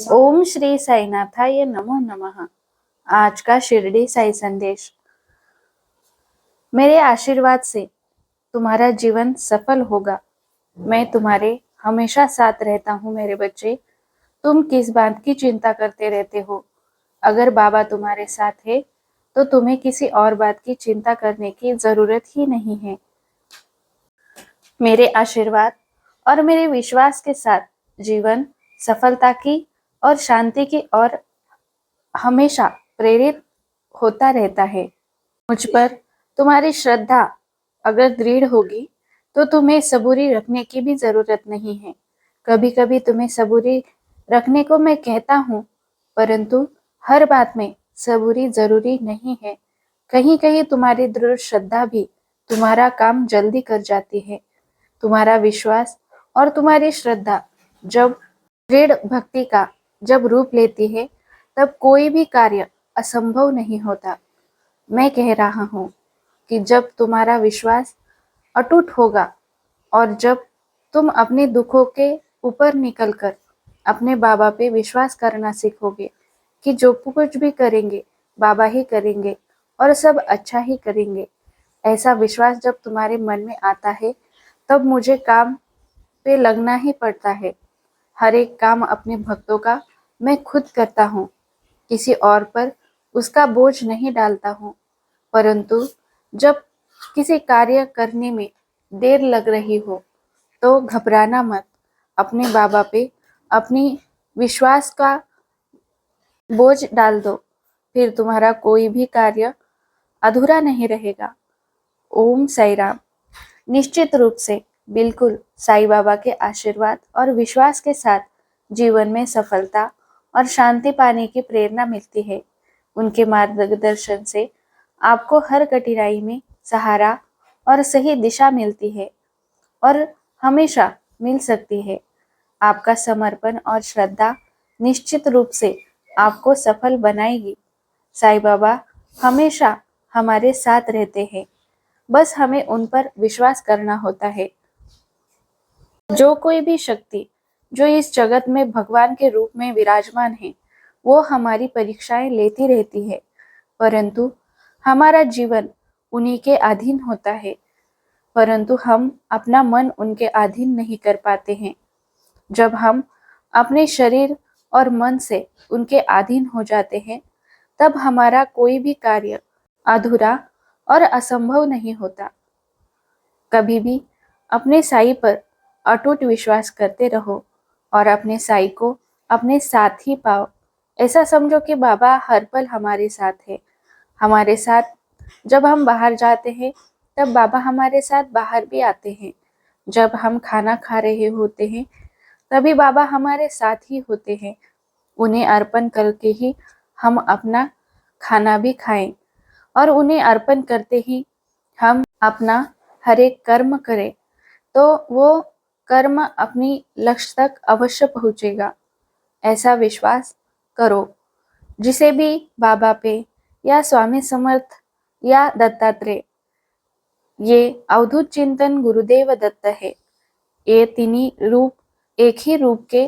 ओम श्री साईनाथाय नमो नमः। आज का शिरडी साई संदेश। मेरे आशीर्वाद से तुम्हारा जीवन सफल होगा। मैं तुम्हारे हमेशा साथ रहता हूँ मेरे बच्चे। तुम किस बात की चिंता करते रहते हो? अगर बाबा तुम्हारे साथ है तो तुम्हें किसी और बात की चिंता करने की जरूरत ही नहीं है। मेरे आशीर्वाद और मेरे विश्वास के साथ जीवन सफलता की और शांति की ओर हमेशा प्रेरित होता रहता है। मुझ पर तुम्हारी श्रद्धा अगर दृढ़ होगी तो तुम्हें सबूरी रखने की भी जरूरत नहीं है। कभी कभी तुम्हें सबूरी रखने को मैं कहता हूँ, परंतु हर बात में सबूरी जरूरी नहीं है। कहीं कहीं तुम्हारी दृढ़ श्रद्धा भी तुम्हारा काम जल्दी कर जाती है। तुम्हारा विश्वास और तुम्हारी श्रद्धा जब दृढ़ भक्ति का जब रूप लेती है, तब कोई भी कार्य असंभव नहीं होता। मैं कह रहा हूँ कि जब तुम्हारा विश्वास अटूट होगा और जब तुम अपने दुखों के ऊपर निकलकर अपने बाबा पे विश्वास करना सीखोगे कि जो कुछ भी करेंगे बाबा ही करेंगे और सब अच्छा ही करेंगे, ऐसा विश्वास जब तुम्हारे मन में आता है, तब मुझे काम पे लगना ही पड़ता है। हर एक काम अपने भक्तों का मैं खुद करता हूँ, किसी और पर उसका बोझ नहीं डालता हूँ। परंतु जब किसी कार्य करने में देर लग रही हो तो घबराना मत। अपने बाबा पे अपनी विश्वास का बोझ डाल दो, फिर तुम्हारा कोई भी कार्य अधूरा नहीं रहेगा। ओम साई राम। निश्चित रूप से बिल्कुल साईं बाबा के आशीर्वाद और विश्वास के साथ जीवन में सफलता और शांति पाने की प्रेरणा मिलती है। उनके मार्गदर्शन से आपको हर कठिनाई में सहारा और सही दिशा मिलती है और हमेशा मिल सकती है। आपका समर्पण और श्रद्धा निश्चित रूप से आपको सफल बनाएगी। साईं बाबा हमेशा हमारे साथ रहते हैं, बस हमें उन पर विश्वास करना होता है। जो कोई भी शक्ति जो इस जगत में भगवान के रूप में विराजमान है, वो हमारी परीक्षाएं लेती रहती है, परंतु हमारा जीवन उन्हीं के अधीन होता है। परंतु हम अपना मन उनके अधीन नहीं कर पाते हैं। जब हम अपने शरीर और मन से उनके अधीन हो जाते हैं, तब हमारा कोई भी कार्य अधूरा और असंभव नहीं होता। कभी भी अपने साईं पर अटूट विश्वास करते रहो और अपने साईं को अपने साथ ही पाओ। ऐसा समझो कि बाबा हर पल हमारे साथ है। हमारे साथ जब हम बाहर जाते हैं, तब बाबा हमारे साथ बाहर भी आते हैं। जब हम खाना खा रहे होते हैं, तभी बाबा हमारे साथ ही होते हैं। उन्हें अर्पण करके ही हम अपना खाना भी खाएं और उन्हें अर्पण करते ही हम अपना हर एक कर्म करें, तो वो कर्म अपनी लक्ष्य तक अवश्य पहुंचेगा। ऐसा विश्वास करो। जिसे भी बाबा पे या स्वामी समर्थ या दत्तात्रेय, ये अवधूत चिंतन गुरुदेव दत्त है। ये तीनों रूप एक ही रूप के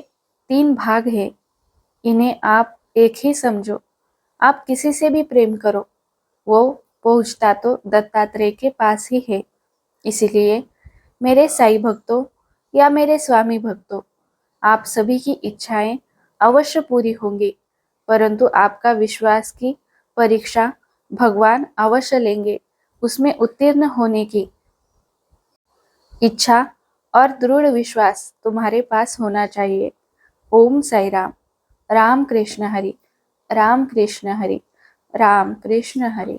तीन भाग हैं। इन्हें आप एक ही समझो। आप किसी से भी प्रेम करो, वो पहुंचता तो दत्तात्रेय के पास ही है। इसीलिए मेरे साईं भक्तों या मेरे स्वामी भक्तों, आप सभी की इच्छाएं अवश्य पूरी होंगी, परंतु आपका विश्वास की परीक्षा भगवान अवश्य लेंगे। उसमें उत्तीर्ण होने की इच्छा और दृढ़ विश्वास तुम्हारे पास होना चाहिए। ओम साई राम। राम कृष्ण हरि। राम कृष्ण हरि। राम कृष्ण हरि।